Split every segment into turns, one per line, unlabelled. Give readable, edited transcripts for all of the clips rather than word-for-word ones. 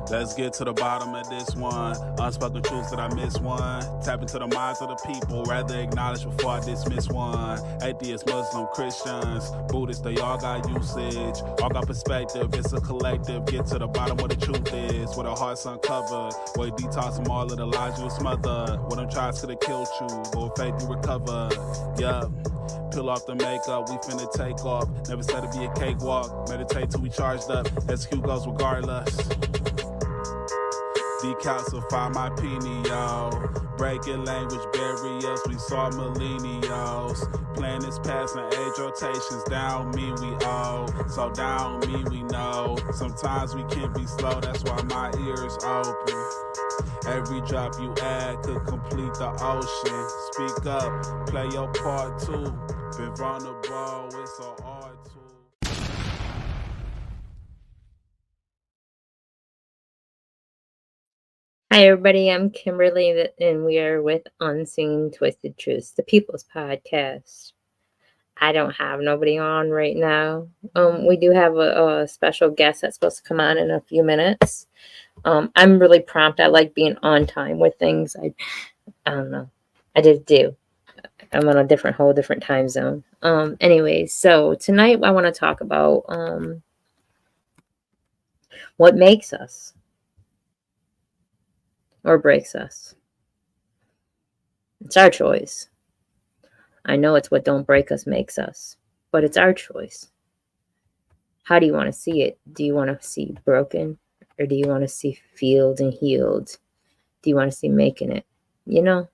Let's get to the bottom of this one. Unspoken truths that I miss one. Tap into the minds of the people, rather acknowledge before I dismiss one. Atheists, Muslim, Christians, Buddhists, they all got usage. All got perspective, it's a collective. Get to the bottom where the truth is, where the heart's uncovered. Where you detox from all of the lies you smothered. When them tries could have killed you, but with faith you recover. Yup. Peel off the makeup, we finna take off. Never said it'd be a cakewalk. Meditate till we charged up. Execute goes regardless. Decalcify my pineal. Breaking language barriers, we saw millennials. Planets passing age rotations, down me we owe. So down me we know. Sometimes we can be slow, that's why my ears open. Every drop you add could complete the ocean. Speak up, play your part too. Been vulnerable, it's so hard to.
Hi, everybody. I'm Kimberly, and we are with Unseen Twisted Truths, the People's Podcast. I don't have nobody on right now. We do have a special guest that's supposed to come on in a few minutes. I'm really prompt. I like being on time with things. I don't know. I just do. I'm on a whole different time zone. Anyways, so tonight I want to talk about what makes us or breaks us. It's our choice. I know it's what don't break us makes us, but it's our choice. How do you want to see it? Do you want to see broken, or do you want to see healed and healed? Do you want to see making it? You know?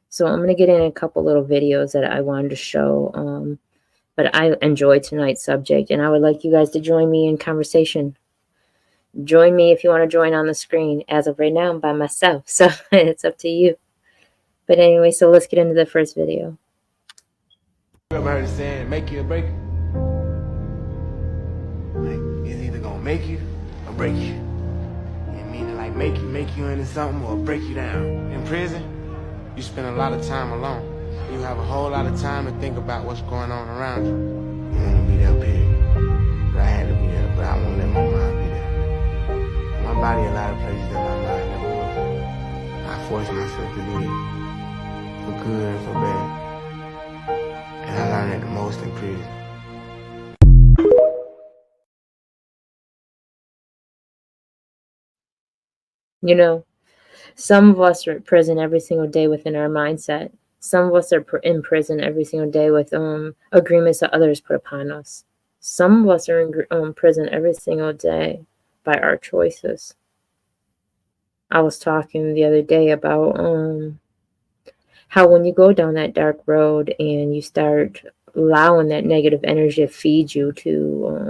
So I'm going to get in a couple little videos that I wanted to show, but I enjoyed tonight's subject, and I would like you guys to join me in conversation. Join me if you want to join on the screen. As of right now, I'm by myself, so it's up to you. But anyway, so let's get into the first video.
You ever heard the saying, make you or break you? Like, it's either gonna make you or break you. It meaning like make you into something or break you down. In prison, you spend a lot of time alone. You have a whole lot of time to think about what's going on around you. You wanna be there, period. But I had to be there, but I won't let my mind be there. My body a lot of places that my mind never go. I force myself to do it, for good and for bad. And I learned it the most in prison.
You know, some of us are in prison every single day within our mindset. Some of us are in prison every single day with agreements that others put upon us. Some of us are in prison every single day by our choices. I was talking the other day about how when you go down that dark road and you start allowing that negative energy to feed you, to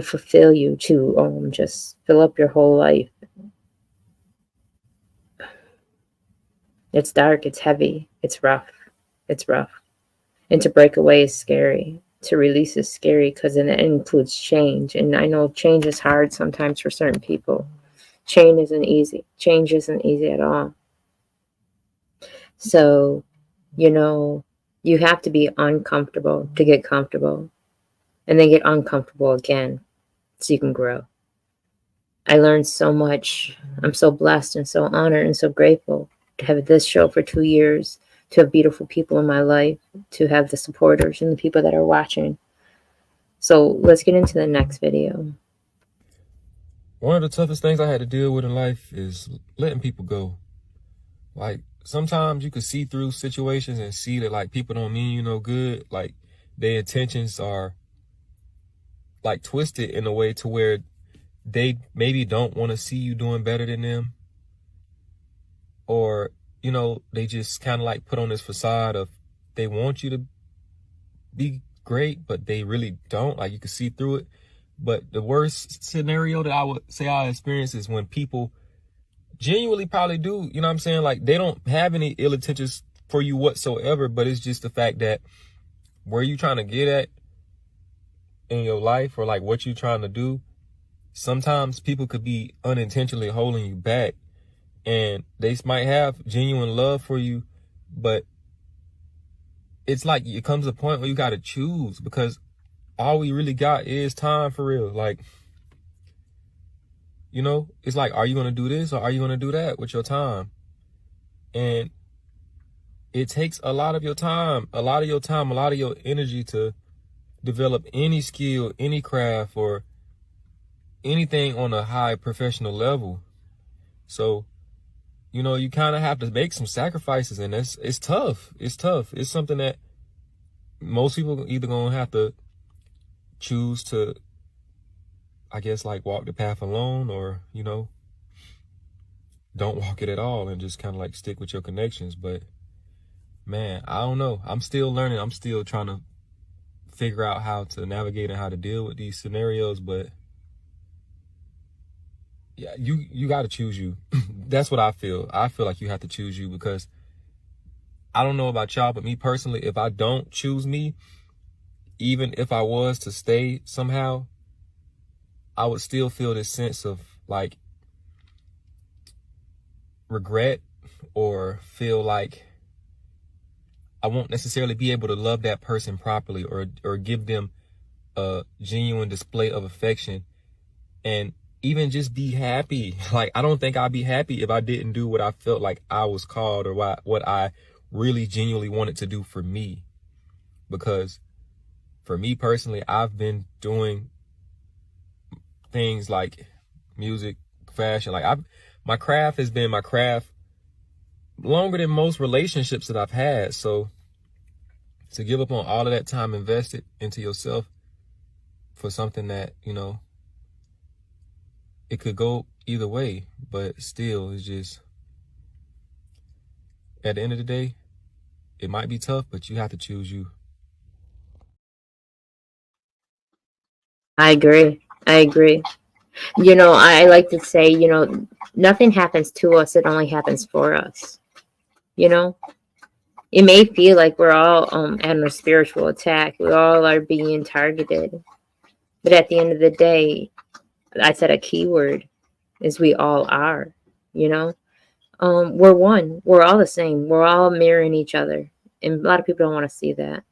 fulfill you, to just fill up your whole life. It's dark, it's heavy, it's rough. And to break away is scary. To release is scary because then it includes change. And I know change is hard sometimes for certain people. Change isn't easy at all. So, you have to be uncomfortable to get comfortable, and then get uncomfortable again so you can grow. I learned so much. I'm so blessed and so honored and so grateful to have this show for 2 years, to have beautiful people in my life, to have the supporters and the people that are watching. So let's get into the next video.
One of the toughest things I had to deal with in life is letting people go. Like, sometimes you could see through situations and see that, like, people don't mean you no good. Like, their intentions are, like, twisted in a way to where they maybe don't want to see you doing better than them. Or, they just kind of, like, put on this facade of they want you to be great, but they really don't. Like, you can see through it. But the worst scenario that I would say I experience is when people genuinely probably do, you know what I'm saying? Like, they don't have any ill intentions for you whatsoever, but it's just the fact that where you trying to get at in your life, or like what you trying to do, sometimes people could be unintentionally holding you back, and they might have genuine love for you, but it's like it comes to a point where you got to choose, because all we really got is time for real. Like, you know, it's like, are you going to do this or are you going to do that with your time? And it takes a lot of your time, a lot of your energy to develop any skill, any craft, or anything on a high professional level. So, you know, you kind of have to make some sacrifices, and it's tough. It's tough. It's something that most people either gonna have to choose to, I guess, like walk the path alone, or, you know, don't walk it at all and just kind of like stick with your connections. But man, I don't know. I'm still learning. I'm still trying to figure out how to navigate and how to deal with these scenarios. But yeah, you got to choose you. That's what I feel. I feel like you have to choose you, because I don't know about y'all, but me personally, if I don't choose me, even if I was to stay somehow, I would still feel this sense of like regret, or feel like I won't necessarily be able to love that person properly, or give them a genuine display of affection, and even just be happy. Like, I don't think I'd be happy if I didn't do what I felt like I was called, or what I really genuinely wanted to do for me. Because for me personally, I've been doing things like music, fashion. Like, my craft has been my craft longer than most relationships that I've had. So to give up on all of that time invested into yourself for something that, you know, it could go either way, but still, it's just, at the end of the day, it might be tough, but you have to choose you.
I agree. I agree. You know, I like to say, you know, nothing happens to us. It only happens for us. You know, it may feel like we're all under a spiritual attack. We all are being targeted. But at the end of the day, I said a key word is we all are, you know. We're one. We're all the same. We're all mirroring each other. And a lot of people don't want to see that.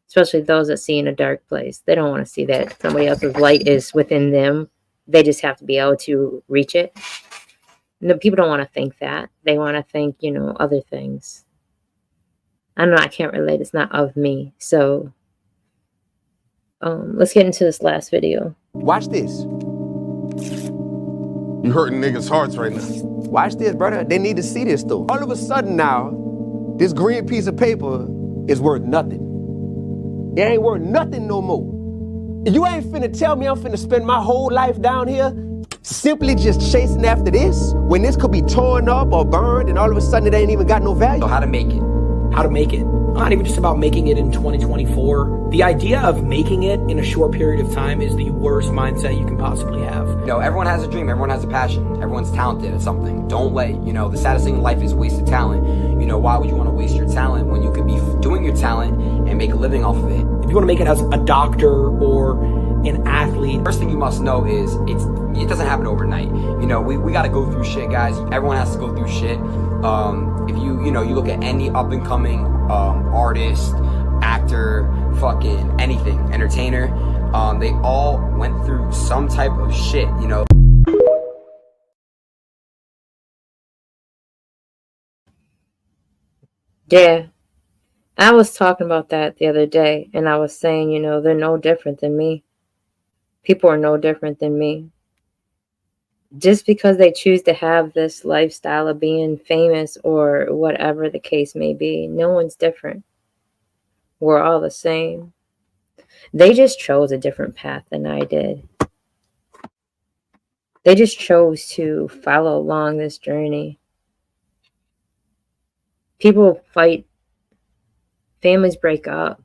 Especially those that see in a dark place. They don't want to see that somebody else's light is within them. They just have to be able to reach it. No, people don't want to think that. They want to think, you know, other things. I don't know. I can't relate. It's not of me. So let's get into this last video.
Watch this.
You hurting niggas' hearts right now.
Watch this, brother. They need to see this, though. All of a sudden now, this green piece of paper is worth nothing. It ain't worth nothing no more. You ain't finna tell me I'm finna spend my whole life down here simply just chasing after this, when this could be torn up or burned, and all of a sudden it ain't even got no value.
So how to make it. How to make it. Not even just about making it in 2024. The idea of making it in a short period of time is the worst mindset you can possibly have.
You know, everyone has a dream, everyone has a passion, everyone's talented at something. Don't let, you know, the saddest thing in life is wasted talent. You know, why would you want to waste your talent when you could be doing your talent and make a living off of it?
If you want to make it as a doctor or an athlete,
First thing you must know is it doesn't happen overnight. You know, we got to go through shit, guys. Everyone has to go through shit. If you look at any up and coming artist, actor, fucking anything, entertainer, they all went through some type of shit, you know.
Yeah. I was talking about that the other day, and I was saying, you know, they're no different than me. People are no different than me. Just because they choose to have this lifestyle of being famous or whatever the case may be, no one's different. We're all the same. They just chose a different path than I did. They just chose to follow along this journey. People fight. Families break up.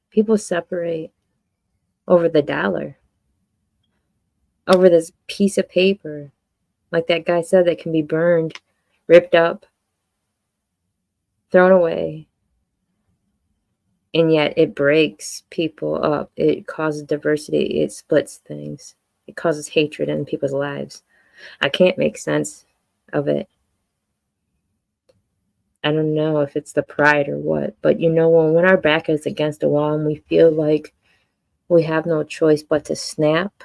People separate over the dollar. Over this piece of paper. Like that guy said, that can be burned, ripped up, thrown away. And yet it breaks people up. It causes diversity. It splits things. It causes hatred in people's lives. I can't make sense of it. I don't know if it's the pride or what. But you know, when our back is against the wall and we feel like we have no choice but to snap.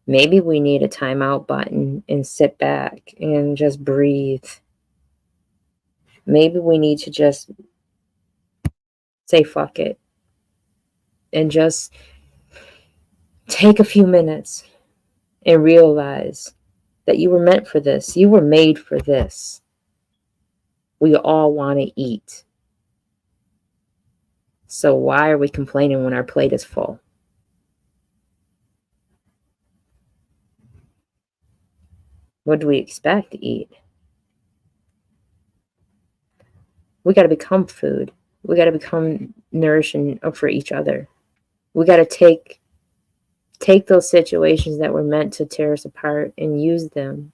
Maybe we need a timeout button and sit back and just breathe. Maybe we need to just say fuck it and just take a few minutes and realize that you were meant for this. You were made for this. We all want to eat. So why are we complaining when our plate is full? What do we expect to eat? We got to become food. We got to become nourishing for each other. We got to take those situations that were meant to tear us apart and use them.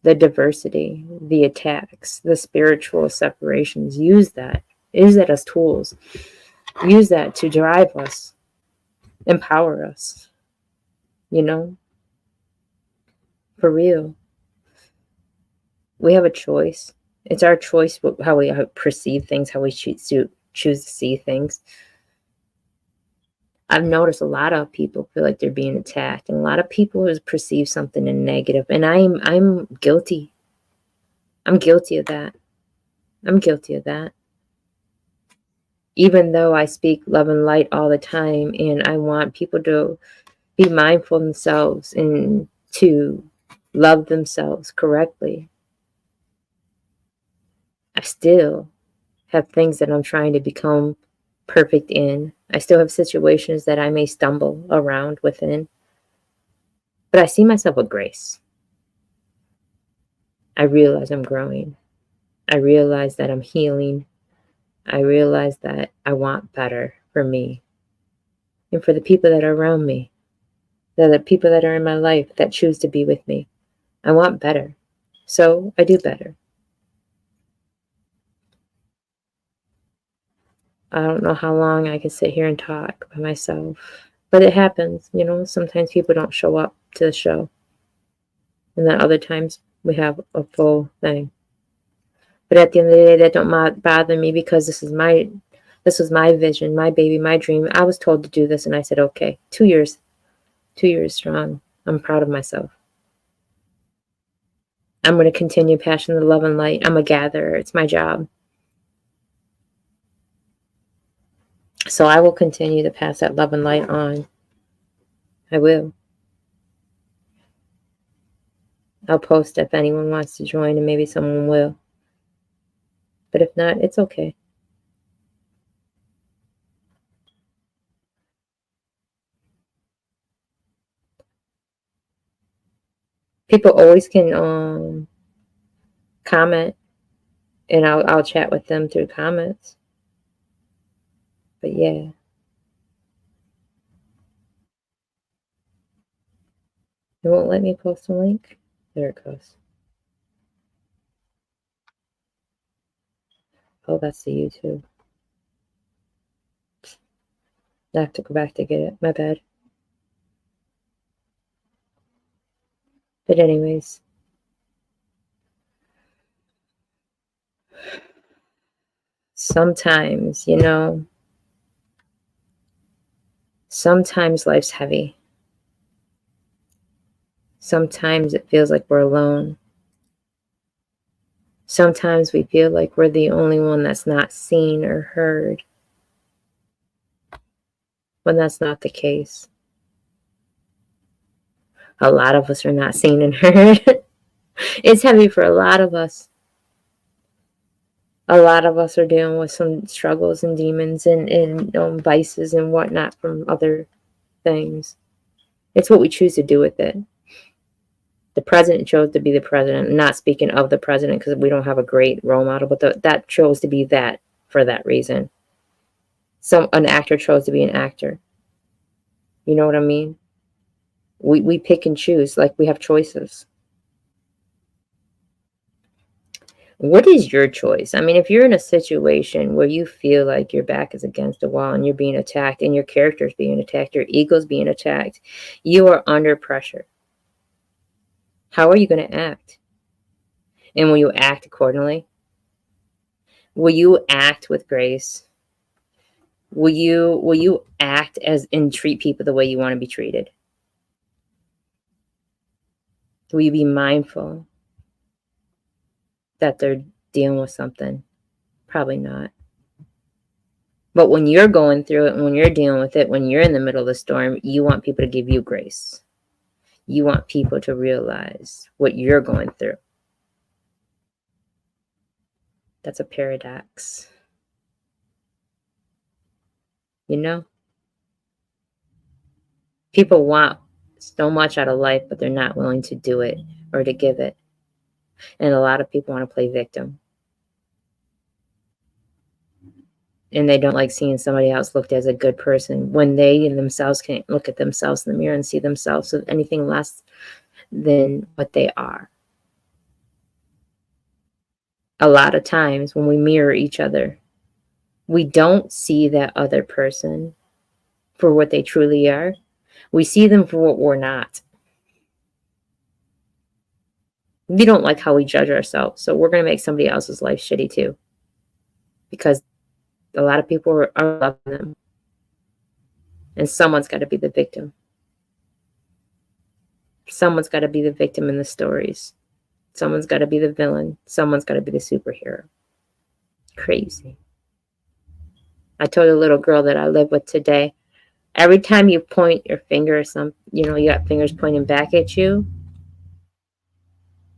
The diversity, the attacks, the spiritual separations, use that as tools. Use that to drive us, empower us, for real. We have a choice. It's our choice how we perceive things, how we choose to see things. I've noticed a lot of people feel like they're being attacked, and a lot of people perceive something in negative, and I'm guilty. I'm guilty of that. Even though I speak love and light all the time, and I want people to be mindful of themselves and to love themselves correctly, I still have things that I'm trying to become perfect in. I still have situations that I may stumble around within. But I see myself with grace. I realize I'm growing. I realize that I'm healing. I realize that I want better for me and for the people that are around me, the people that are in my life that choose to be with me. I want better. So I do better. I don't know how long I can sit here and talk by myself, but it happens, sometimes people don't show up to the show, and then other times we have a full thing. But at the end of the day, that don't bother me, because this was my vision, my baby, my dream. I was told to do this, and I said, okay. 2 years strong. I'm proud of myself. I'm going to continue passing the love and light. I'm a gatherer. It's my job. So I will continue to pass that love and light on. I will. I'll post if anyone wants to join, and maybe someone will. But if not, it's okay. People always can comment, and I'll chat with them through comments. But yeah. It won't let me post a link. There it goes. Oh, that's the YouTube. I have to go back to get it. My bad. But anyways. Sometimes, sometimes life's heavy. Sometimes it feels like we're alone. Sometimes we feel like we're the only one that's not seen or heard, when that's not the case. A lot of us are not seen and heard. It's heavy for a lot of us. A lot of us are dealing with some struggles and demons and vices and whatnot from other things. It's what we choose to do with it. The president chose to be the president. I'm not speaking of the president because we don't have a great role model, but that chose to be that for that reason. An actor chose to be an actor. You know what I mean? We pick and choose, like we have choices. What is your choice? I mean, if you're in a situation where you feel like your back is against the wall and you're being attacked and your character's being attacked, your ego's being attacked, you are under pressure. How are you going to act? And will you act accordingly? Will you act with grace? Will you act as and treat people the way you want to be treated? Will you be mindful that they're dealing with something? Probably not. But when you're going through it and when you're dealing with it, when you're in the middle of the storm, you want people to give you grace. You want people to realize what you're going through. That's a paradox. You know? People want so much out of life, but they're not willing to do it or to give it. And a lot of people want to play victim. And they don't like seeing somebody else looked as a good person when they in themselves can't look at themselves in the mirror and see themselves as anything less than what they are. A lot of times when we mirror each other, we don't see that other person for what they truly are. We see them for what we're not. We don't like how we judge ourselves, so we're going to make somebody else's life shitty too. Because a lot of people are loving them. And someone's got to be the victim. Someone's got to be the victim in the stories. Someone's got to be the villain. Someone's got to be the superhero. Crazy. I told a little girl that I live with today, every time you point your finger or you got fingers pointing back at you.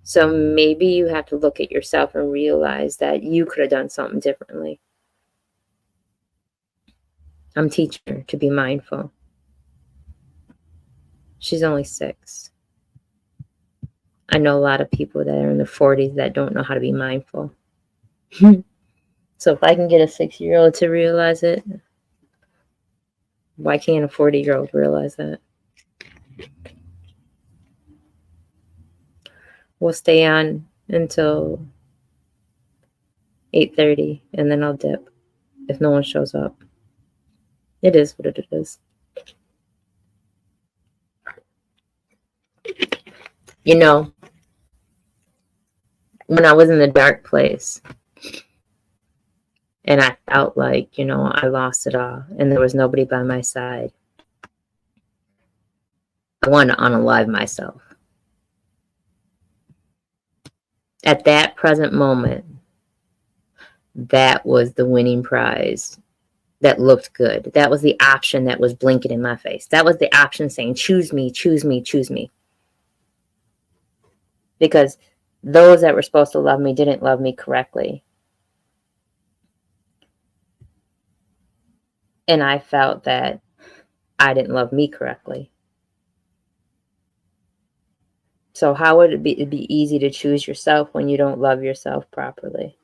So maybe you have to look at yourself and realize that you could have done something differently. I'm teaching her to be mindful. She's only 6. I know a lot of people that are in their 40s that don't know how to be mindful. So if I can get a 6-year-old to realize it, why can't a 40-year-old realize that? We'll stay on until 8:30 and then I'll dip if no one shows up. It is what it is. You know, when I was in the dark place and I felt like, I lost it all and there was nobody by my side, I wanted to unalive myself. At that present moment, that was the winning prize. That looked good. That was the option that was blinking in my face. That was the option saying, choose me, choose me, choose me. Because those that were supposed to love me didn't love me correctly. And I felt that I didn't love me correctly. So how would it be? It'd be easy to choose yourself when you don't love yourself properly.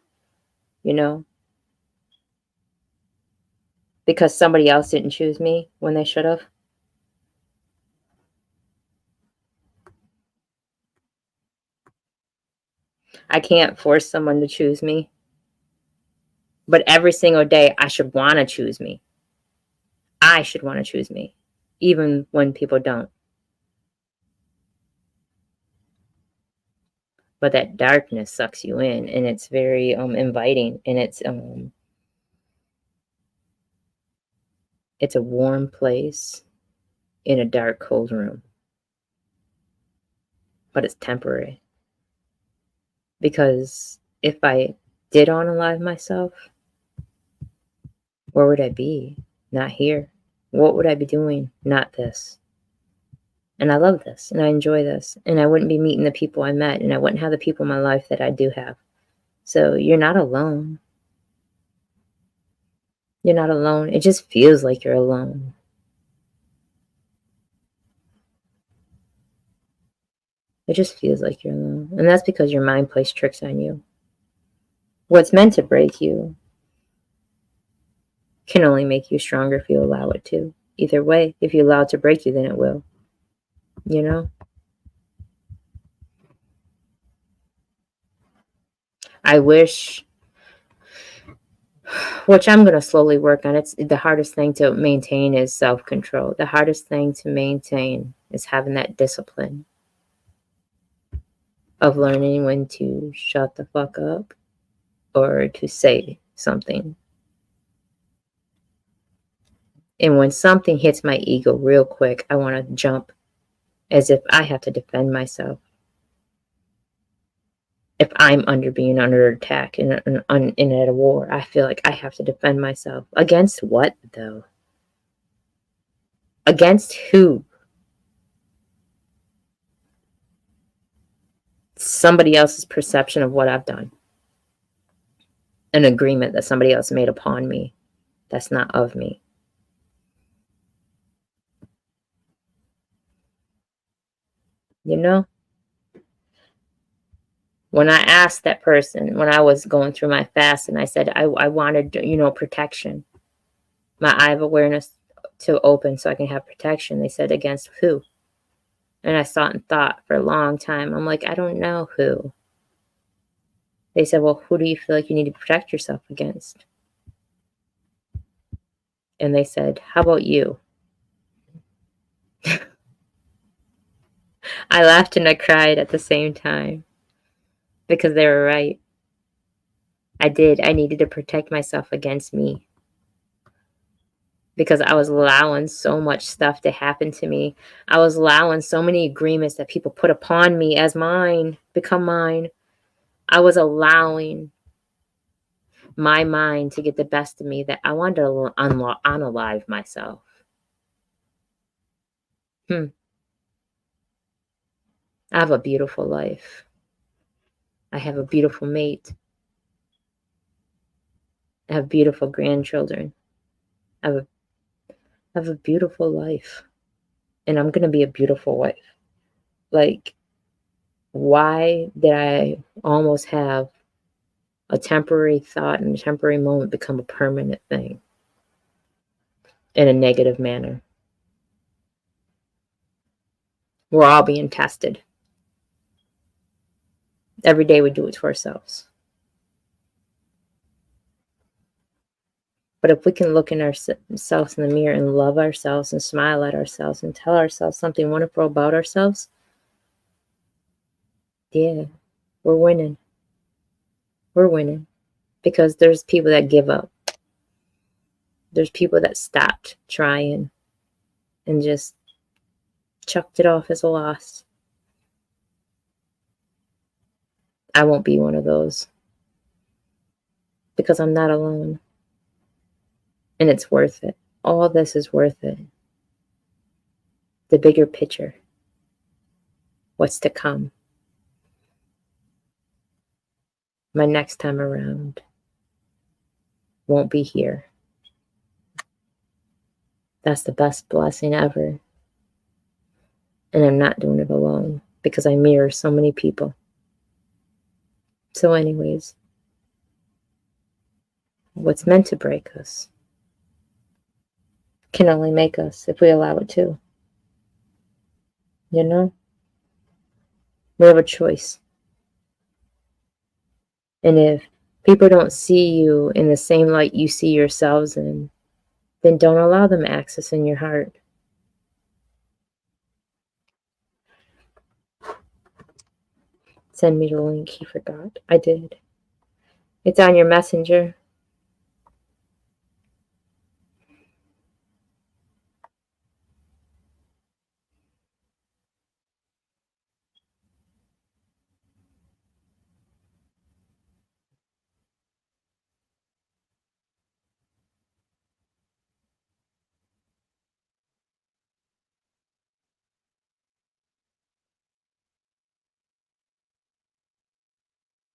Because somebody else didn't choose me when they should have. I can't force someone to choose me. But every single day, I should want to choose me. I should want to choose me, even when people don't. But that darkness sucks you in, and it's very inviting, and it's a warm place in a dark, cold room. But it's temporary. Because if I did unalive myself, where would I be? Not here. What would I be doing? Not this. And I love this, and I enjoy this, and I wouldn't be meeting the people I met, and I wouldn't have the people in my life that I do have. So you're not alone. You're not alone. It just feels like you're alone. It just feels like you're alone. And that's because your mind plays tricks on you. What's meant to break you can only make you stronger if you allow it to. Either way, if you allow it to break you, then it will. I wish, which I'm going to slowly work on. It's the hardest thing to maintain is self-control. The hardest thing to maintain is having that discipline of learning when to shut the fuck up or to say something. And when something hits my ego real quick, I want to jump as if I have to defend myself. If I'm being under attack in at a war, I feel like I have to defend myself. Against what, though? Against who? Somebody else's perception of what I've done. An agreement that somebody else made upon me that's not of me. You know? When I asked that person, when I was going through my fast, and I said I wanted, protection, my eye of awareness to open so I can have protection, they said, against who? And I thought and thought for a long time. I'm like, I don't know who. They said, well, who do you feel like you need to protect yourself against? And they said, how about you? I laughed and I cried at the same time because they were right. I did. I needed to protect myself against me because I was allowing so much stuff to happen to me. I was allowing so many agreements that people put upon me as mine, become mine. I was allowing my mind to get the best of me that I wanted to unalive myself. I have a beautiful life. I have a beautiful mate. I have beautiful grandchildren. I have a beautiful life. And I'm going to be a beautiful wife. Like, why did I almost have a temporary thought and a temporary moment become a permanent thing in a negative manner? We're all being tested. Every day we do it to ourselves. But if we can look in ourselves in the mirror and love ourselves and smile at ourselves and tell ourselves something wonderful about ourselves, yeah, we're winning. We're winning. Because there's people that give up. There's people that stopped trying and just chucked it off as a loss. I won't be one of those. Because I'm not alone. And it's worth it. All this is worth it. The bigger picture. What's to come. My next time around won't be here. That's the best blessing ever. And I'm not doing it alone because I mirror so many people. So anyways, what's meant to break us can only make us if we allow it to. You know? We have a choice. And if people don't see you in the same light you see yourselves in, then don't allow them access in your heart. Send me the link. He forgot. I did. It's on your messenger.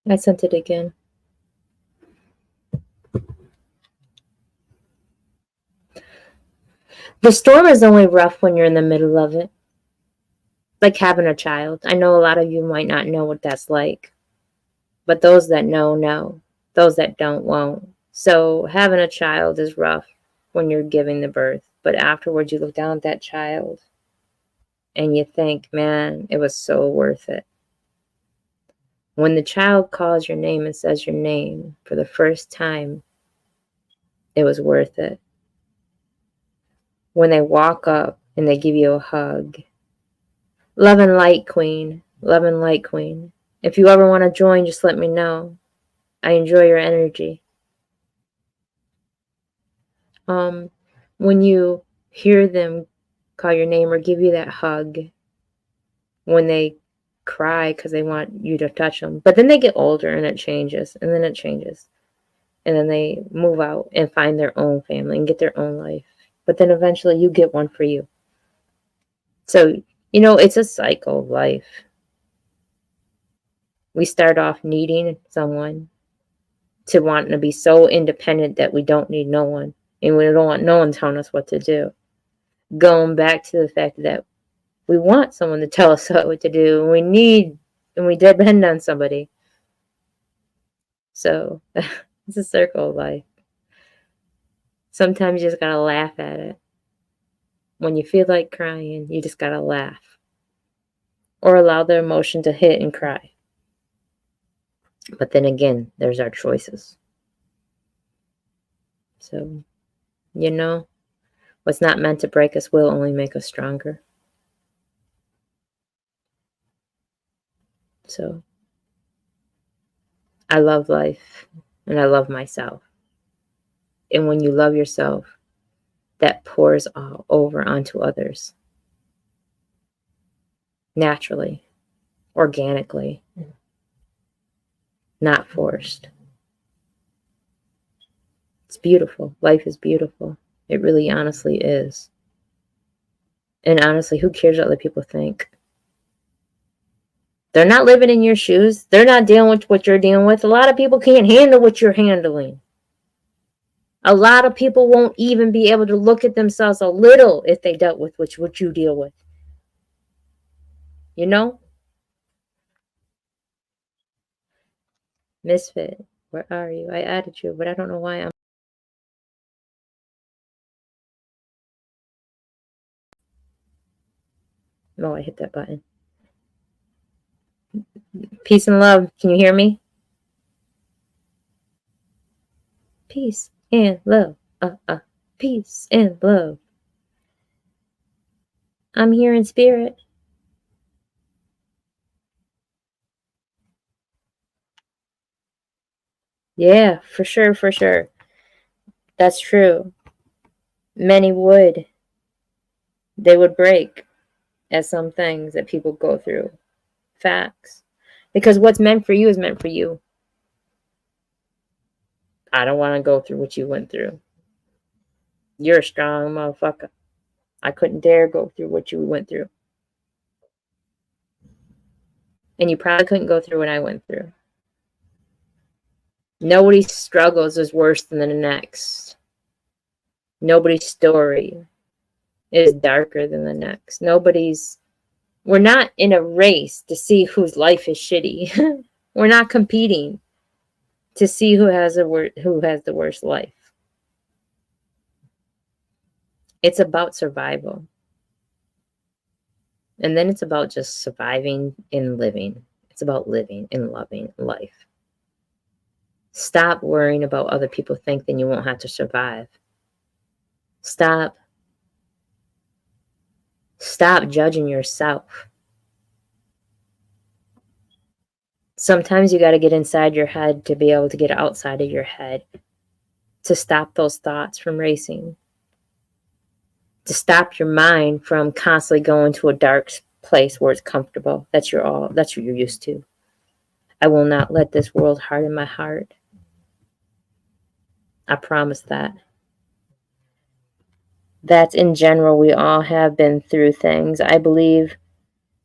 I sent it again. The storm is only rough when you're in the middle of it. Like having a child. I know a lot of you might not know what that's like. But those that know, know. Those that don't, won't. So having a child is rough when you're giving the birth. But afterwards you look down at that child and you think, man, it was so worth it. When the child calls your name and says your name for the first time, it was worth it. When they walk up and they give you a hug. Love and light, Queen. Love and light, Queen. If you ever want to join, just let me know. I enjoy your energy. when you hear them call your name or give you that hug, when they cry because they want you to touch them. But then they get older and it changes, and then it changes. And then they move out and find their own family and get their own life. But then eventually you get one for you. So, it's a cycle of life. We start off needing someone, to wanting to be so independent that we don't need no one. And we don't want no one telling us what to do. Going back to the fact that we want someone to tell us what to do. And we depend on somebody. So it's a circle of life. Sometimes you just gotta laugh at it. When you feel like crying, you just gotta laugh. Or allow the emotion to hit and cry. But then again, there's our choices. So, what's not meant to break us will only make us stronger. So, I love life and I love myself. And when you love yourself, that pours all over onto others. Naturally, organically, not forced. It's beautiful. Life is beautiful. It really honestly is. And honestly, who cares what other people think? They're not living in your shoes. They're not dealing with what you're dealing with. A lot of people can't handle what you're handling. A lot of people won't even be able to look at themselves a little if they dealt with what you deal with. Misfit, where are you? I added you, but I don't know why I'm... Oh, I hit that button. Peace and love. Can you hear me? Peace and love. Peace and love. I'm here in spirit. Yeah, for sure, for sure. That's true. Many would. They would break at some things that people go through. Facts. Because what's meant for you is meant for you. I don't want to go through what you went through. You're a strong motherfucker. I couldn't dare go through what you went through. And you probably couldn't go through what I went through. Nobody's struggles is worse than the next. Nobody's story is darker than the next. We're not in a race to see whose life is shitty. We're not competing to see who has the worst life. It's about survival. And then it's about just surviving and living. It's about living and loving life. Stop worrying about other people think, then you won't have to survive. Stop judging yourself. Sometimes you got to get inside your head to be able to get outside of your head, to stop those thoughts from racing, to stop your mind from constantly going to a dark place where it's comfortable. That's what you're used to. I will not let this world harden my heart. I promise that. That's in general, we all have been through things I believe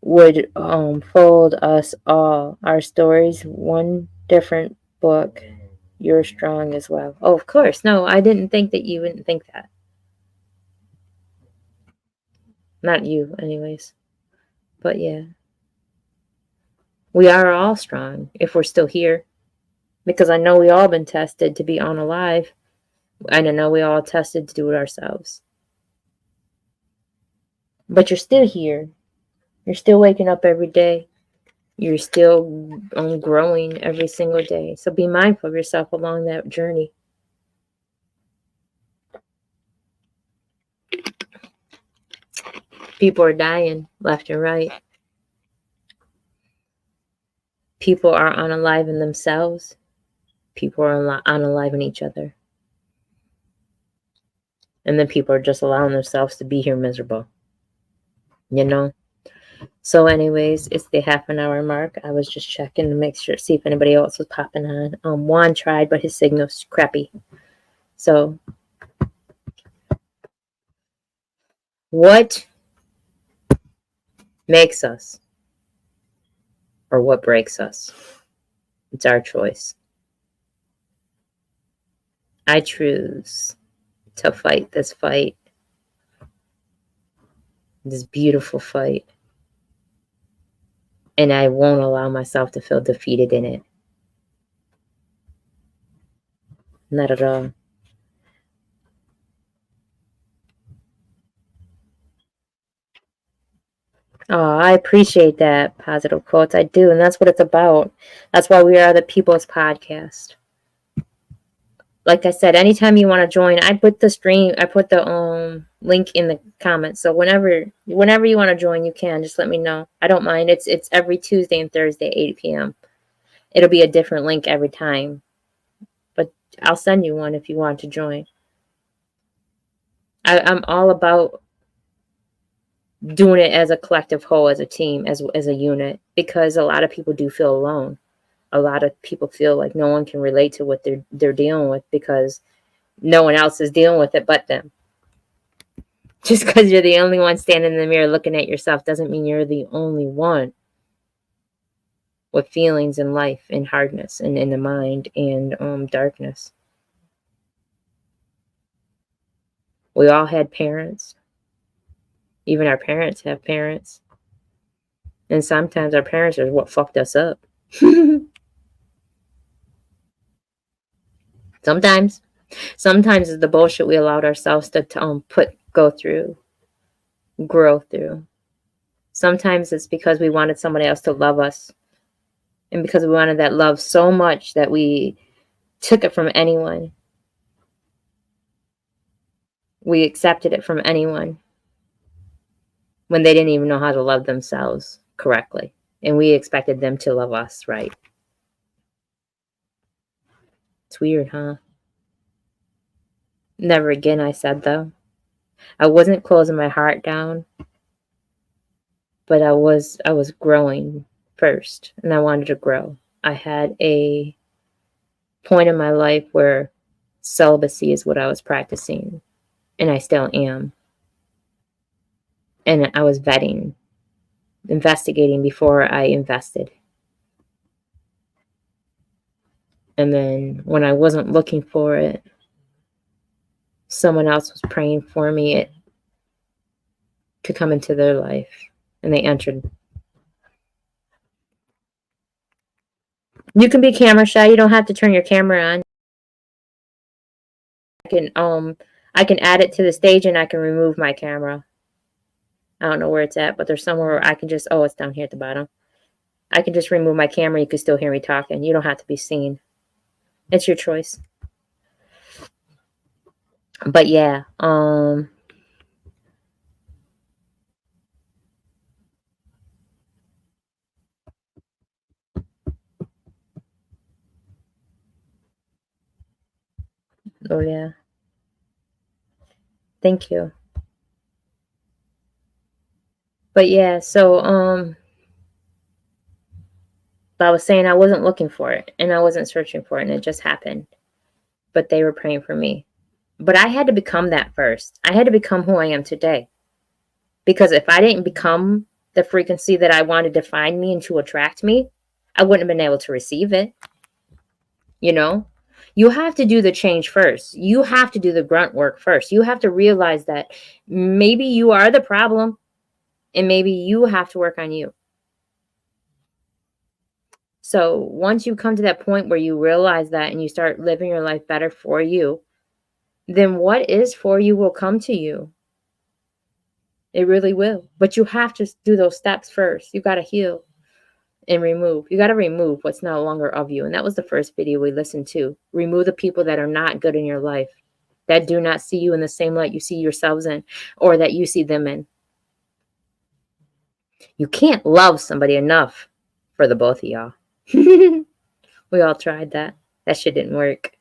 would fold us all. Our stories, one different book. You're strong as well. Oh, of course. No, I didn't think that you wouldn't think that. Not you, anyways. But yeah. We are all strong if we're still here. Because I know we all been tested to be unalive. And I know we all tested to do it ourselves. But you're still here. You're still waking up every day. You're still growing every single day. So be mindful of yourself along that journey. People are dying left and right. People are unalive themselves. People are unalive in each other. And then people are just allowing themselves to be here miserable. You know? So anyways, it's the half an hour mark. I was just checking to make sure, see if anybody else was popping on. Juan tried, but his signal's crappy. So, what makes us or what breaks us? It's our choice. I choose to fight this fight, this beautiful fight, and I won't allow myself to feel defeated in it. Not at all. Oh, I appreciate that, positive quotes. I do, and that's what it's about. That's why we are the People's Podcast. Like I said, anytime you want to join, I put the link in the comments. So whenever you want to join, you can. Just let me know. I don't mind. It's every Tuesday and Thursday, 8 p.m. It'll be a different link every time. But I'll send you one if you want to join. I'm all about doing it as a collective whole, as a team, as a unit, because a lot of people do feel alone. A lot of people feel like no one can relate to what they're dealing with because no one else is dealing with it but them. Just because you're the only one standing in the mirror looking at yourself doesn't mean you're the only one with feelings in life and hardness and in the mind and darkness. We all had parents. Even our parents have parents. And sometimes our parents are what fucked us up. Sometimes it's the bullshit we allowed ourselves to grow through. Sometimes it's because we wanted somebody else to love us. And because we wanted that love so much that we took it from anyone. We accepted it from anyone when they didn't even know how to love themselves correctly. And we expected them to love us right. It's weird, huh? Never again, I said, though. I wasn't closing my heart down, but I was growing first, and I wanted to grow. I had a point in my life where celibacy is what I was practicing, and I still am. And I was investigating before I invested. And then when I wasn't looking for it, someone else was praying for me it to come into their life. And they entered. You can be camera shy. You don't have to turn your camera on. I can add it to the stage and I can remove my camera. I don't know where it's at, but there's somewhere where I can just, it's down here at the bottom. I can just remove my camera. You can still hear me talking. You don't have to be seen. It's your choice. But yeah, oh yeah. Thank you. But yeah, so I was saying I wasn't looking for it and I wasn't searching for it and it just happened. But they were praying for me. But I had to become that first. I had to become who I am today. Because if I didn't become the frequency that I wanted to find me and to attract me, I wouldn't have been able to receive it. You know? You have to do the change first. You have to do the grunt work first. You have to realize that maybe you are the problem and maybe you have to work on you. So once you come to that point where you realize that and you start living your life better for you, then what is for you will come to you. It really will. But you have to do those steps first. You got to heal and remove. You got to remove what's no longer of you. And that was the first video we listened to. Remove the people that are not good in your life, that do not see you in the same light you see yourselves in, or that you see them in. You can't love somebody enough for the both of y'all. We all tried that. That shit didn't work.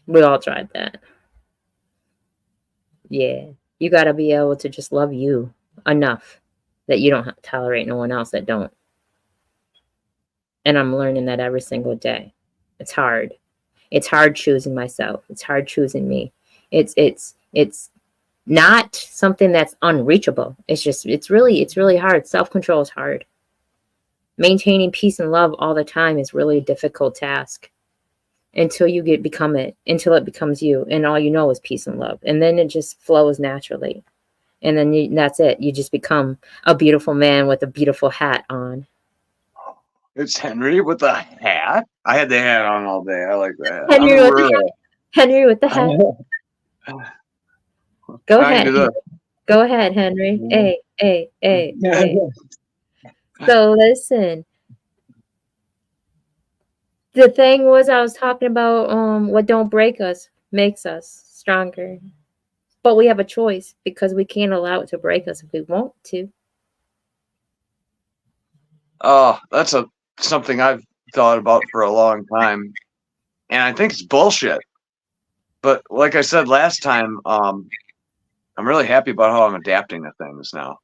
We all tried that. Yeah. You got to be able to just love you enough that you don't tolerate no one else that don't. And I'm learning that every single day. It's hard. It's hard choosing myself. It's hard choosing me. It's not something that's unreachable. It's really hard. Self-control is hard. Maintaining peace and love all the time is really a difficult task until you become it, until it becomes you, and all you know is peace and love. And then it just flows naturally. And then that's it. You just become a beautiful man with a beautiful hat on.
It's Henry with the hat. I had the hat on all day. I like that.
Henry with the hat. Henry with the hat. Go ahead. Go ahead, Henry. Hey. So listen. The thing was, I was talking about what don't break us makes us stronger. But we have a choice because we can't allow it to break us if we want to.
Oh, that's something I've thought about for a long time. And I think it's bullshit. But like I said last time, I'm really happy about how I'm adapting to things now.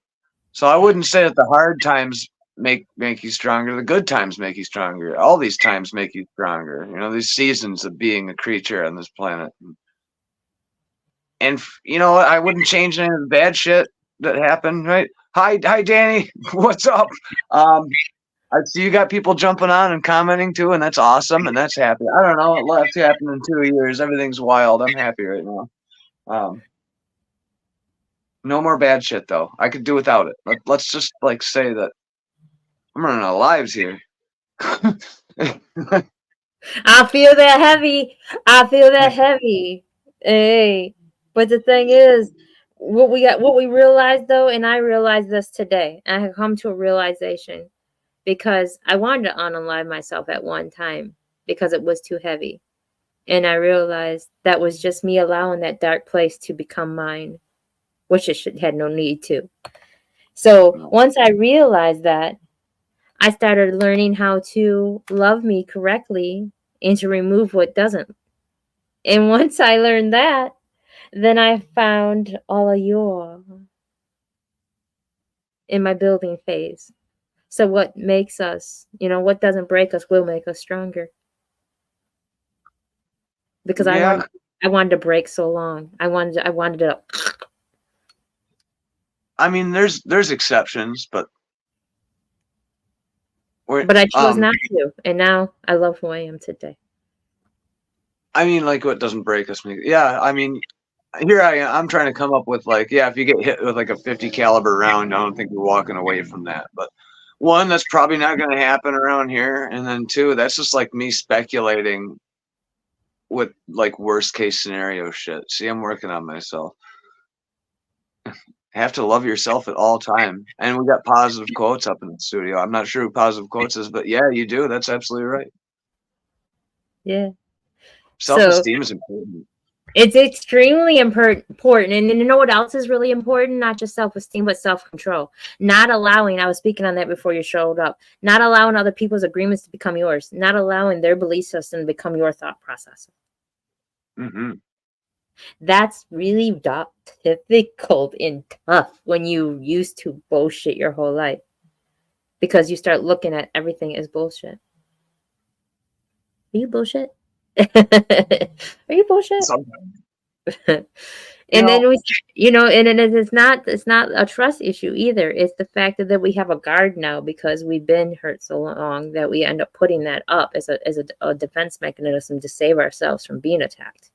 So I wouldn't say that the hard times make you stronger. The good times make you stronger. All these times make you stronger. You know, these seasons of being a creature on this planet. And you know what? I wouldn't change any of the bad shit that happened, right? Hi, Danny. What's up? I see you got people jumping on and commenting too, and that's awesome, and that's happy. I don't know. What's happened in 2 years? Everything's wild. I'm happy right now. No more bad shit though. I could do without it. Let's just like say that I'm running out of lives here.
I feel that heavy. Hey, but the thing is, what we realized though, and I realized this today. I have come to a realization because I wanted to unalive myself at one time because it was too heavy, and I realized that was just me allowing that dark place to become mine, which it had no need to. So once I realized that, I started learning how to love me correctly and to remove what doesn't. And once I learned that, then I found all of you in my building phase. So what makes us, what doesn't break us will make us stronger. Because I wanted to break so long. I wanted to.
I mean, there's exceptions, but
I chose not to, and now I love who I am today.
I mean, like, what doesn't break us? Yeah, I mean, here I am. I'm trying to come up with like, if you get hit with like a 50 caliber round, I don't think you're walking away from that. But one, that's probably not going to happen around here, and then two, that's just like me speculating with like worst case scenario shit. See, I'm working on myself. Have to love yourself at all time. And we got positive quotes up in the studio. I'm not sure who positive quotes is, but yeah, you do. That's absolutely right.
Yeah.
Self-esteem is important.
It's extremely important. And you know what else is really important? Not just self-esteem, but self-control. Not allowing, I was speaking on that before you showed up, not allowing other people's agreements to become yours. Not allowing their belief system to become your thought process.
Mm-hmm.
That's really difficult and tough when you used to bullshit your whole life, because you start looking at everything as bullshit. Are you bullshit? Are you bullshit? And then it's not a trust issue either. It's the fact that we have a guard now because we've been hurt so long that we end up putting that up as a defense mechanism to save ourselves from being attacked.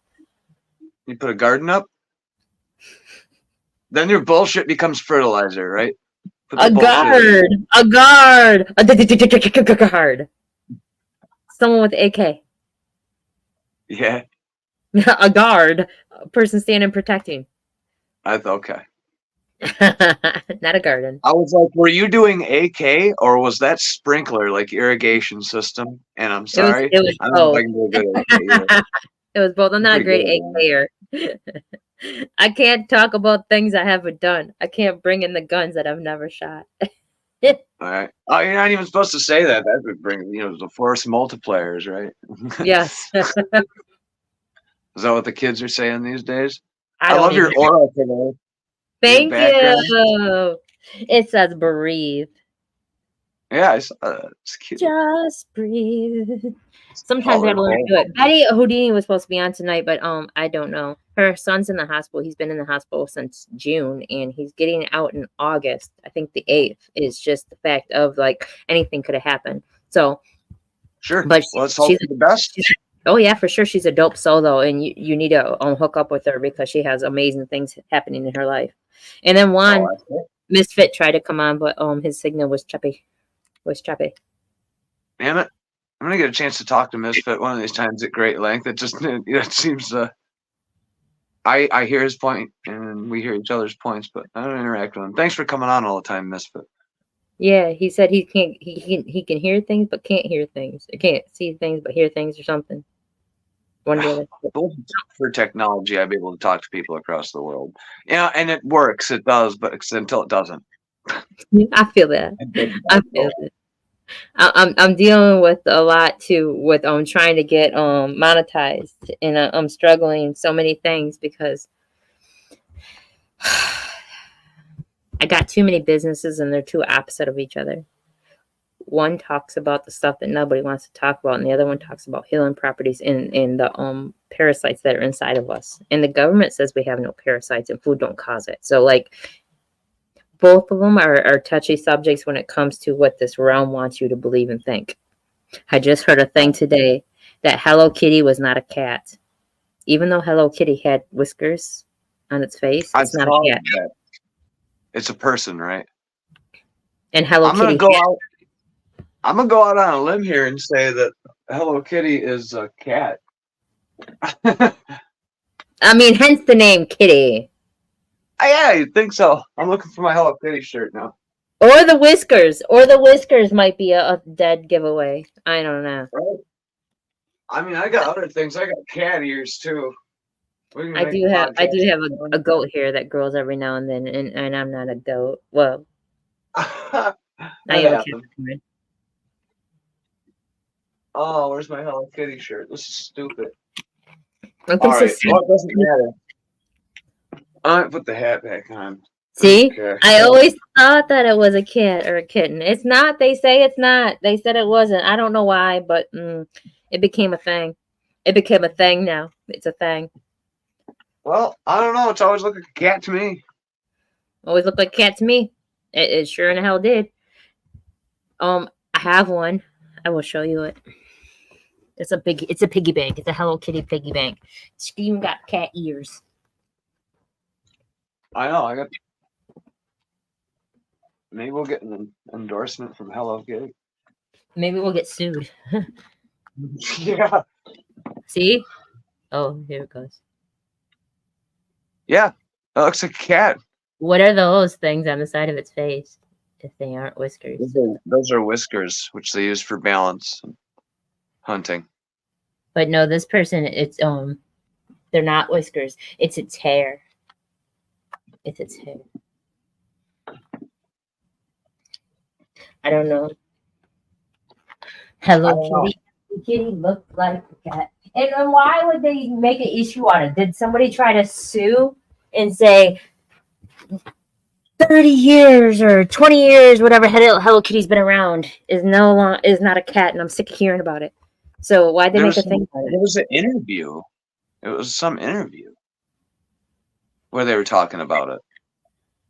You put a garden up, then your bullshit becomes fertilizer, right?
A guard. Someone with AK.
Yeah.
A guard. A person standing protecting.
Okay.
Not a garden.
I was like, were you doing AK or was that sprinkler like irrigation system? And I'm sorry.
It was
I don't know if I can do a good AK either.
It was both. I'm not a great AKer. I can't talk about things I haven't done. I can't bring in the guns that I've never shot.
All right. Oh, you're not even supposed to say that. That would bring, the force multipliers, right?
Yes.
Is that what the kids are saying these days? I love your aura today.
Thank you. It says breathe.
Yeah, it's cute.
Just breathe. Sometimes I have to learn to do it. Betty Houdini was supposed to be on tonight, but I don't know. Her son's in the hospital. He's been in the hospital since June, and he's getting out in August. I think the 8th is just the fact of like anything could have happened. So
sure,
but
let's hope for the best.
Oh yeah, for sure. She's a dope soul though, and you need to hook up with her because she has amazing things happening in her life. And then one Misfit tried to come on, but his signal was choppy.
Damn it! I'm gonna get a chance to talk to Misfit one of these times at great length. It just it seems I hear his point and we hear each other's points, but I don't interact with him. Thanks for coming on all the time, Misfit.
Yeah, he said he can hear things but can't hear things. Or can't see things but hear things or something. One day.
For technology, I'd be able to talk to people across the world. Yeah, and it works. It does, but until it doesn't.
I feel that. I feel it. I'm dealing with a lot too with trying to get monetized, and I'm struggling so many things because I got too many businesses and they're too opposite of each other. One talks about the stuff that nobody wants to talk about, and the other one talks about healing properties and the parasites that are inside of us. And the government says we have no parasites and food don't cause it. So like both of them are touchy subjects when it comes to what this realm wants you to believe and think. I just heard a thing today that Hello Kitty was not a cat. Even though Hello Kitty had whiskers on its face, it's not a cat.
It's a person, right?
And Hello Kitty.
I'm gonna go out on a limb here and say that Hello Kitty is a cat.
I mean, hence the name Kitty.
Yeah, you'd think so. I'm looking for my Hello Kitty shirt now.
Or the whiskers. Or the whiskers might be a dead giveaway. I don't know.
Right? I mean, I got other things. I got cat ears too.
I do have a goat hair that grows every now and then, and I'm not a goat. Well, I am a cat.
Oh, where's my Hello Kitty shirt? This is stupid.
All right, well,
it doesn't matter. I put the hat back on.
See, okay. I always thought that it was a cat or a kitten. It's not. They say it's not. They said it wasn't. I don't know why, but it became a thing. It became a thing now. It's a thing.
Well, I don't know. It's always looked like a cat to me.
Always looked like a cat to me. It sure in the hell did. I have one. I will show you it. It's a piggy bank. It's a Hello Kitty piggy bank. It's even got cat ears.
I know. Maybe we'll get an endorsement from Hello Kitty.
Maybe we'll get sued.
Yeah.
See? Oh, here it goes.
Yeah, that looks like a cat.
What are those things on the side of its face? If they aren't whiskers.
Those are whiskers, which they use for balance and hunting.
But no, this person, it's they're not whiskers. It's its hair. It's its hair. I don't know. Hello Kitty. Kitty looked like a cat. And why would they make an issue on it? Did somebody try to sue and say 30 years or 20 years, whatever Hello Kitty's been around, is not a cat, and I'm sick of hearing about it. So why'd they make a thing about it?
It was an interview. It was some interview where they were talking about it.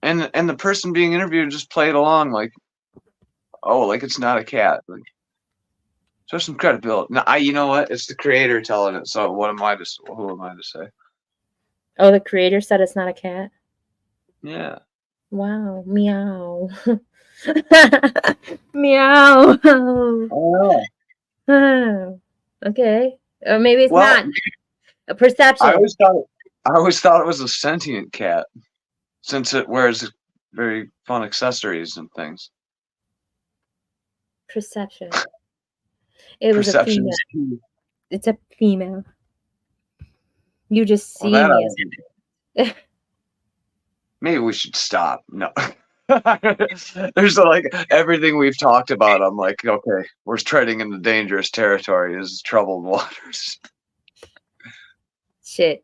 And the person being interviewed just played along like, oh, like it's not a cat. Like, show some credibility. Now, you know what? It's the creator telling it. So who am I to say?
Oh, the creator said it's not a cat?
Yeah.
Wow. Meow. Meow. Oh, okay. Or maybe it's not. A perception.
I always thought it was a sentient cat, since it wears very fun accessories and things.
Perception. It was a female. It's a female. You just see me.
Maybe we should stop. No. There's like everything we've talked about. I'm like, okay, we're treading into dangerous territory. This is troubled waters.
Shit.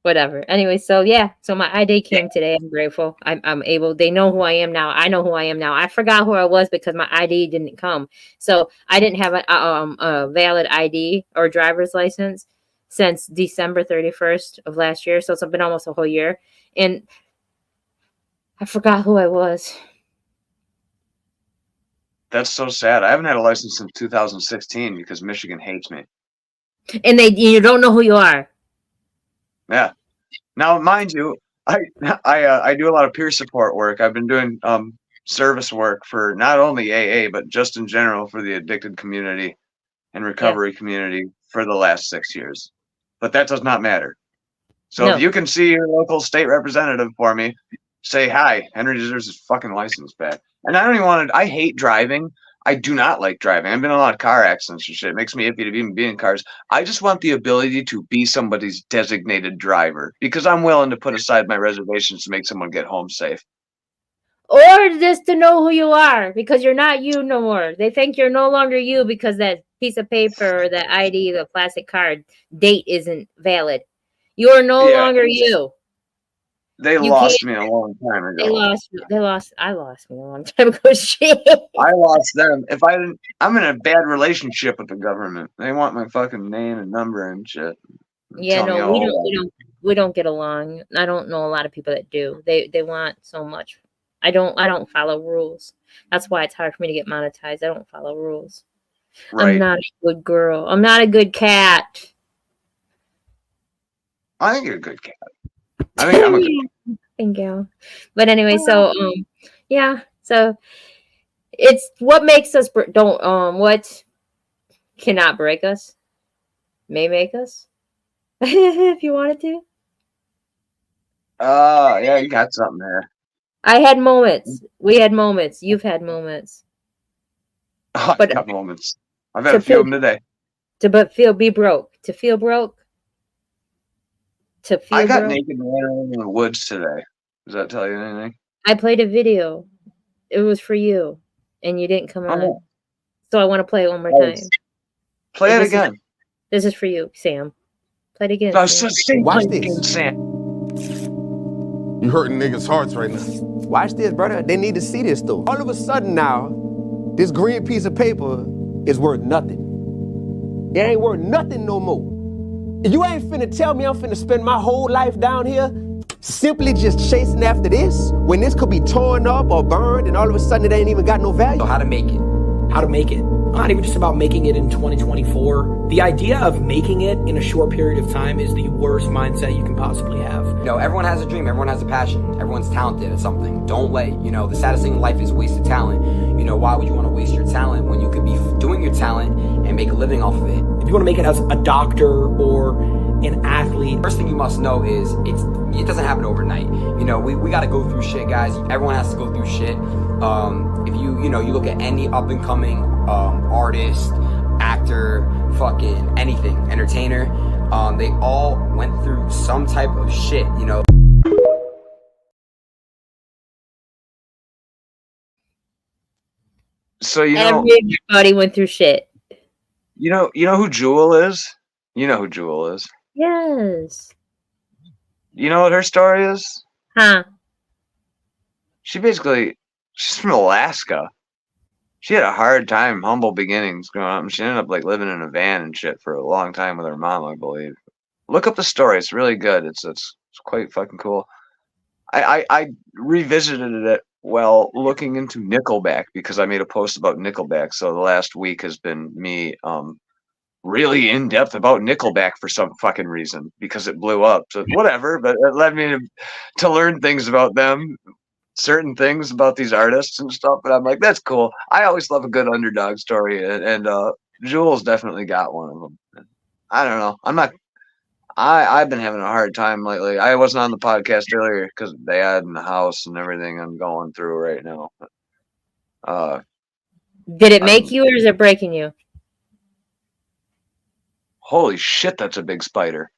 Whatever. Anyway, so yeah, so my ID came today. I'm grateful. I'm able. They know who I am now. I know who I am now. I forgot who I was because my ID didn't come. So I didn't have a valid ID or driver's license since December 31st of last year. So it's been almost a whole year, and I forgot who I was.
That's so sad. I haven't had a license since 2016 because Michigan hates me.
And you don't know who you are.
Yeah. Now, mind you, I do a lot of peer support work. I've been doing service work for not only AA but just in general for the addicted community and recovery community for the last 6 years. But that does not matter. So if you can see your local state representative for me, say hi. Henry deserves his fucking license back. And I don't even want to. I hate driving. I do not like driving. I've been in a lot of car accidents and shit. It makes me iffy to even be in cars. I just want the ability to be somebody's designated driver because I'm willing to put aside my reservations to make someone get home safe.
Or just to know who you are because you're not you no more. They think you're no longer you because that piece of paper or that ID, the plastic card date isn't valid. You are no longer you.
They lost me a long time ago.
I lost me a long time ago. Shit.
I lost them. I'm in a bad relationship with the government. They want my fucking name and number and shit.
Yeah, no, we don't get along. I don't know a lot of people that do. They want so much. I don't follow rules. That's why it's hard for me to get monetized. I don't follow rules. Right. I'm not a good girl. I'm not a good cat.
I think you're a good cat. I think I'm a good cat.
Thank you. But anyway, so yeah, so it's what makes us what cannot break us may make us if you wanted to.
Yeah, you got something there.
I had moments. We had moments. You've had moments.
Oh, I got moments. I've had a few of them today.
Be broke. To feel broke.
I got naked and ran around in the woods today. Does that tell you anything?
I played a video. It was for you, and you didn't come on. So I want to play it one more time.
Play it again.
This is for you, Sam. Play it again.
Watch this.
Sam.
You hurting niggas' hearts right now.
Watch this, brother. They need to see this, though. All of a sudden now, this green piece of paper is worth nothing. It ain't worth nothing no more. You ain't finna tell me I'm finna spend my whole life down here simply just chasing after this when this could be torn up or burned and all of a sudden it ain't even got no value.
So how to make it. How to make it. Not even just about making it in 2024. The idea of making it in a short period of time is the worst mindset you can possibly have.
You know, everyone has a dream, everyone has a passion, everyone's talented at something. Don't let, the saddest thing in life is wasted talent. Why would you want to waste your talent when you could be doing your talent and make a living off of it?
If you want to make it as a doctor or an athlete,
first thing you must know is it doesn't happen overnight. We got to go through shit, guys. Everyone has to go through shit. If you look at any up and coming artist, actor, fucking anything, entertainer, they all went through some type of shit,
So
everybody went through shit.
You know who Jewel is? You know who Jewel is.
Yes.
You know what her story is?
Huh?
She's from Alaska. She had a hard time, humble beginnings growing up, and she ended up living in a van and shit for a long time with her mom, I believe. Look up the story; it's really good. It's quite fucking cool. I revisited it while looking into Nickelback because I made a post about Nickelback. So the last week has been me really in depth about Nickelback for some fucking reason because it blew up. So whatever, but it led me to learn things about them. Certain things about these artists and stuff, but I'm like, that's cool. I always love a good underdog story, and Jewel's definitely got one of them. I don't know. I've been having a hard time lately. I wasn't on the podcast earlier because of Dad and the house and everything I'm going through right now.
Did it make you or is it breaking you?
Holy shit, that's a big spider.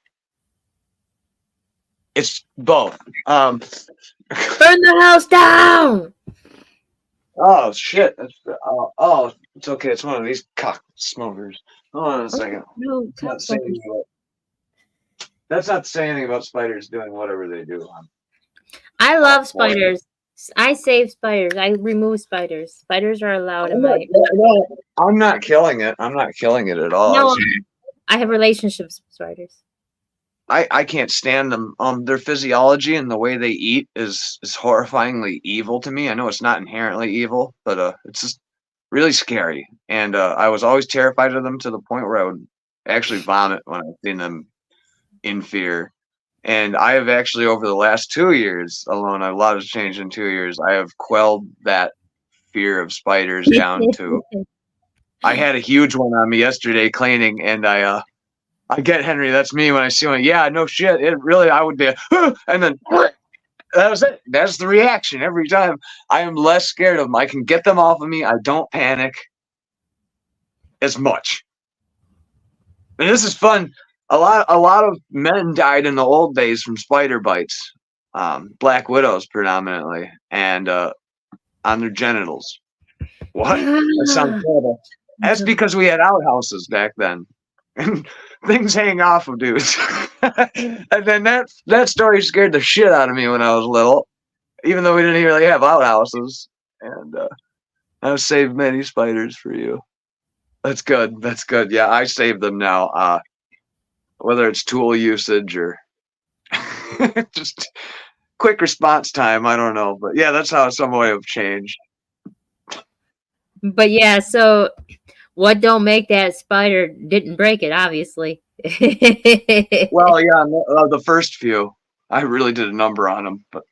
It's both.
Burn the house down!
Oh shit! It's okay. It's one of these cock smokers. Hold on a second.
No,
That's not to say anything about spiders doing whatever they do.
I love spiders. I save spiders. I remove spiders. Spiders are allowed in my.
I'm not killing it. I'm not killing it at all.
No, I have relationships with spiders.
I can't stand them. Their physiology and the way they eat is horrifyingly evil to me. I know it's not inherently evil, but it's just really scary. And I was always terrified of them to the point where I would actually vomit when I seen them in fear. And I have actually, over the last 2 years alone, a lot has changed in 2 years. I have quelled that fear of spiders down to. I had a huge one on me yesterday cleaning, and I get Henry. That's me when I see one. Yeah, no shit. It really, I would be, and then that was it. That's the reaction every time. I am less scared of them. I can get them off of me. I don't panic as much. And this is fun. A lot of men died in the old days from spider bites, black widows predominantly, and on their genitals. What? That sounds terrible. That's because we had outhouses back then, and things hang off of dudes. And then that story scared the shit out of me when I was little, even though we didn't really have outhouses. And I've saved many spiders for you. That's good. That's good. Yeah, I save them now. Whether it's tool usage or just quick response time, I don't know. But yeah, that's how some way have changed.
But yeah, so what don't make that spider didn't break it, obviously.
Well, yeah, the first few, I really did a number on them, but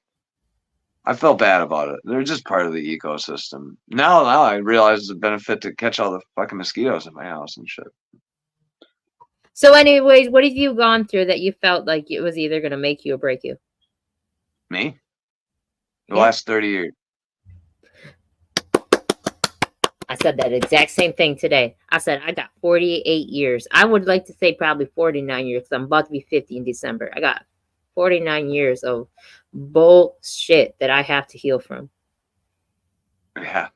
I felt bad about it. They're just part of the ecosystem. Now I realize it's a benefit to catch all the fucking mosquitoes in my house and shit.
So anyways, what have you gone through that you felt like it was either going to make you or break you?
Me? The last 30 years.
I said that exact same thing today. I said, I got 48 years. I would like to say probably 49 years because I'm about to be 50 in December. I got 49 years of bullshit that I have to heal from.
Yeah.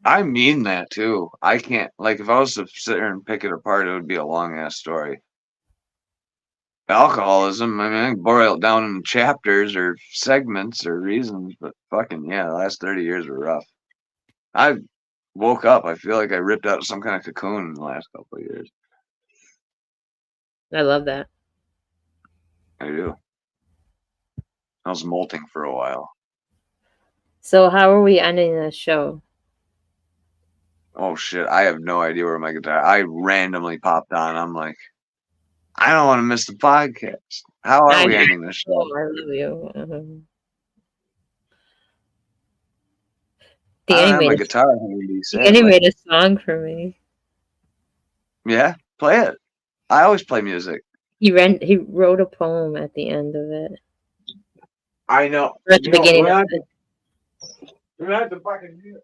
I mean that too. I can't, like, if I was to sit here and pick it apart, it would be a long ass story. Alcoholism, I mean, I can boil it down in chapters or segments or reasons, but fucking, yeah, the last 30 years were rough. I woke up, I feel like I ripped out of some kind of cocoon in the last couple of years.
I love that.
I do. I was molting for a while.
So how are we ending the show?
Oh shit, I have no idea where my guitar. I randomly popped on. I'm like, I don't want to miss the podcast. How are we ending this show?
I love you.
I made
a song for me.
Yeah, play it. I always play music.
He wrote a poem at the end of it.
I know.
Or at the beginning of it.
We're gonna have to fucking do it.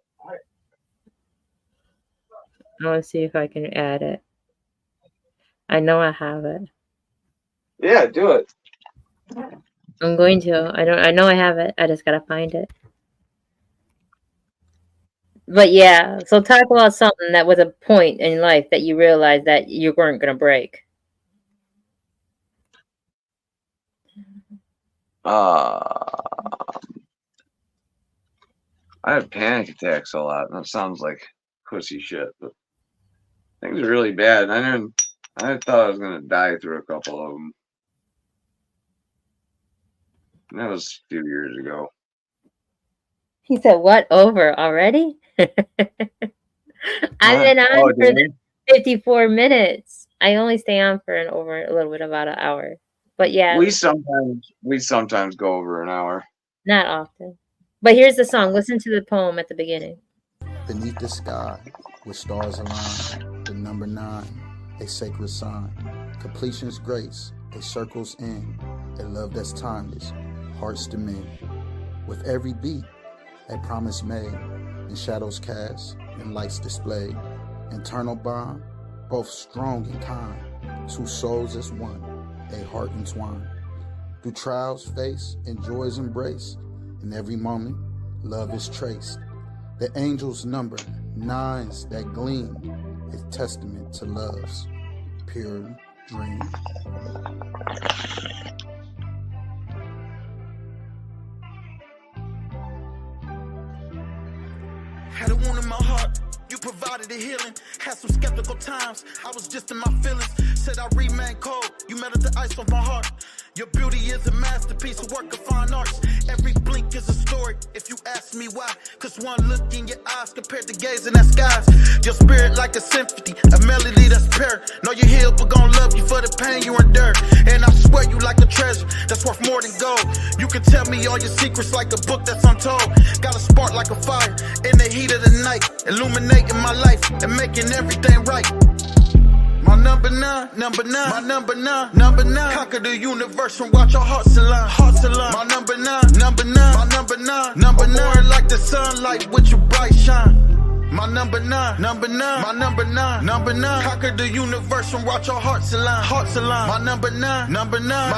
I want to see if I can add it. I know I have it.
Yeah, do it.
I'm going to. I know I have it. I just gotta find it. But yeah, so talk about something that was a point in life that you realized that you weren't gonna break.
I have panic attacks a lot. That sounds like pussy shit, but things are really bad. I thought I was gonna die through a couple of them. And that was a few years ago.
He said, "What, over already?" I've been on for 54 minutes. I only stay on for a little bit about an hour. But yeah,
we sometimes go over an hour.
Not often. But here's the song. Listen to the poem at the beginning.
Beneath the sky, with stars align, the number 9, a sacred sign. Completion's grace, a circle's end, a love that's timeless, hearts to mend. With every beat, a promise made, and shadows cast, and lights displayed. Internal bond, both strong and kind, 2 souls as one, a heart entwined. Through trials faced and joys embraced, in every moment, love is traced. The angels number 9s that gleam, a testament to love's purity dream.
Had a wound in my heart, you provided a healing. Had some skeptical times, I was just in my feelings. Said I remain cold, you melted the ice off my heart. Your beauty is a masterpiece, a work of fine arts. Every blink is a story, if you ask me why. Cause one look in your eyes compared to gazing at skies. Your spirit like a symphony, a melody that's pure. Know you're healed, but gon' love you for the pain you endure. And I swear you like a treasure, that's worth more than gold. You can tell me all your secrets like a book that's untold. Got a spark like a fire, in the heat of the night. Illuminating my life, and making everything right. My number nine, my number nine. Conquer the universe and watch our hearts align, My number nine, my number nine. Like the sunlight with your bright shine. My number nine, my number nine. Conquer the universe and watch our hearts align, My number nine, my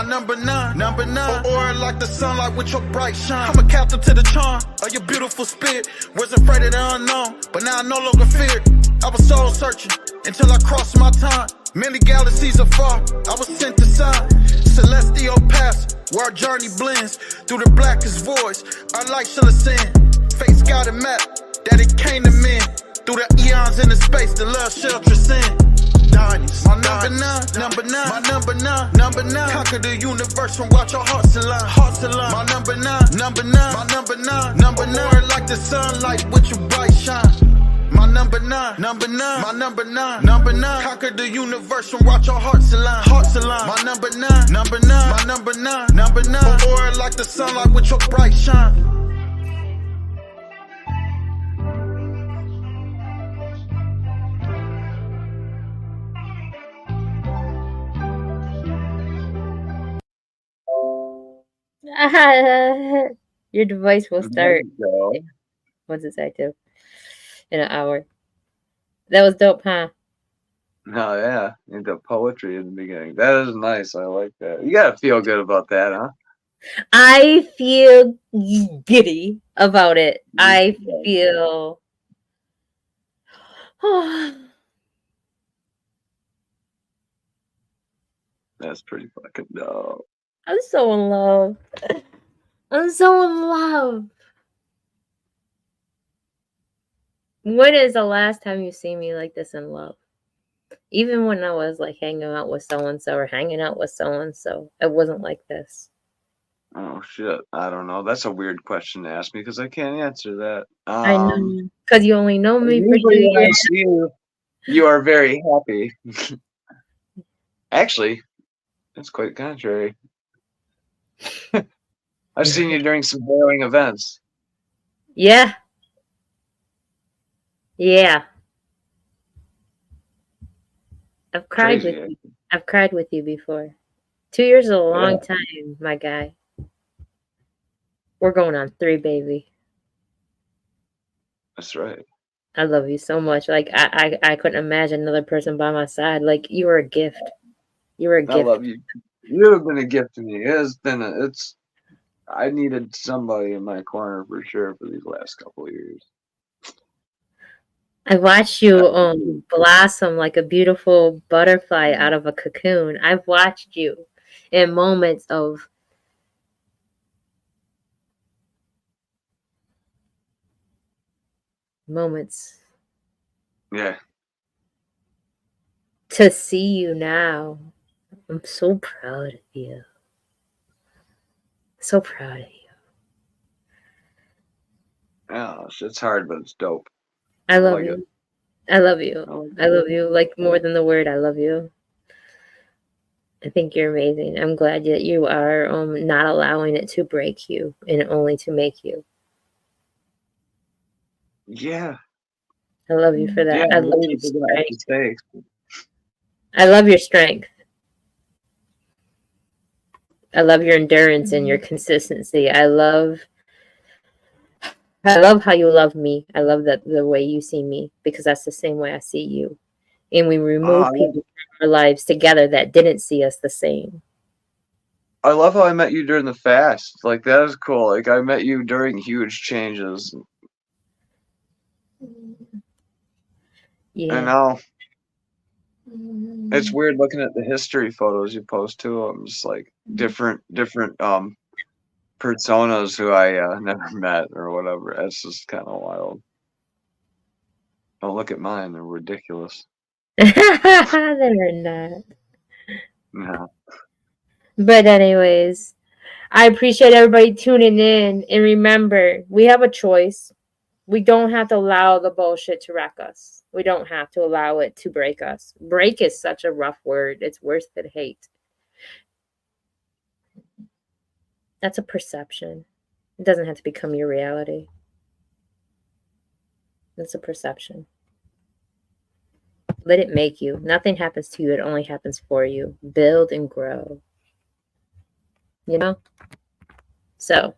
number nine. Aura like the sunlight with your bright shine. I'm a captive to the charm of your beautiful spirit. Was afraid of the unknown, but now I no longer fear it. I was soul searching until I crossed my time. Many galaxies afar, I was sent to sign. Celestial paths, where our journey blends. Through the blackest voids, our light shall ascend. Fate's got a map that it came to men. Through the eons in the space, the love shall transcend. Diamonds, my number nine, my number nine. Conquer the universe and watch our hearts align, My number nine, my number nine. Like the sunlight with your bright shine. My number nine, my number nine. Conquer the universe and watch our hearts align, My number nine, my number nine. Aura like the sunlight with your bright shine.
Your device will start. What's it say too? In an hour. That was dope, huh?
Oh yeah, the poetry in the beginning. That is nice. I like that. You gotta feel good about that, huh?
I feel giddy about it. I feel.
That's pretty fucking dope.
I'm so in love. I'm so in love. When is the last time you see me like this in love? Even when I was like hanging out with so-and-so or hanging out with so-and-so, it wasn't like this.
Oh shit, I don't know. That's a weird question to ask me because I can't answer that.
I know, because you only know me for 2
Usually when I
years.
see you, you are very happy. Actually, that's quite contrary. I've seen you during some harrowing events.
Yeah. Yeah. I've cried
Crazy,
with you. I've cried with you before. 2 years is a long time, my guy. We're going on 3, baby.
That's right.
I love you so much. Like I couldn't imagine another person by my side. Like you were a gift. You were a gift.
I love you. You have been a gift to me. I needed somebody in my corner for sure for these last couple of years.
I watched you blossom like a beautiful butterfly out of a cocoon. I've watched you in moments of
Yeah.
To see you now, I'm so proud of you. So proud of you.
Oh, it's hard, but it's dope.
I love you. I love you. I love you like more than the word I love you. I think you're amazing. I'm glad that you are not allowing it to break you and only to make you.
Yeah.
I love you for that.
Yeah,
I love your
strength.
I love your strength. I love your endurance and your consistency. I love how you love me. I love that the way you see me, because that's the same way I see you. And we remove people from our lives together that didn't see us the same.
I love how I met you during the fast. Like, that is cool. Like, I met you during huge changes.
Yeah.
And now It's weird looking at the history photos you post too. I'm just like different personas who I never met or whatever. It's just kind of wild. Don't look at mine; they're ridiculous.
They're not.
Yeah.
But anyways, I appreciate everybody tuning in. And remember, we have a choice. We don't have to allow the bullshit to wreck us. We don't have to allow it to break us. Break is such a rough word. It's worse than hate. That's a perception. It doesn't have to become your reality. It's a perception. Let it make you. Nothing happens to you. It only happens for you. Build and grow. You know? So,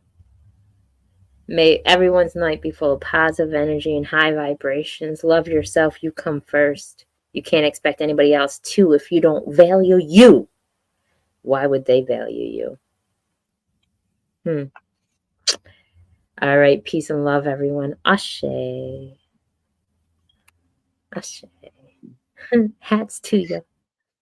may everyone's night be full of positive energy and high vibrations. Love yourself. You come first. You can't expect anybody else to if you don't value you. Why would they value you? All right. Peace and love, everyone. Ashe. Ashe. Hats to you.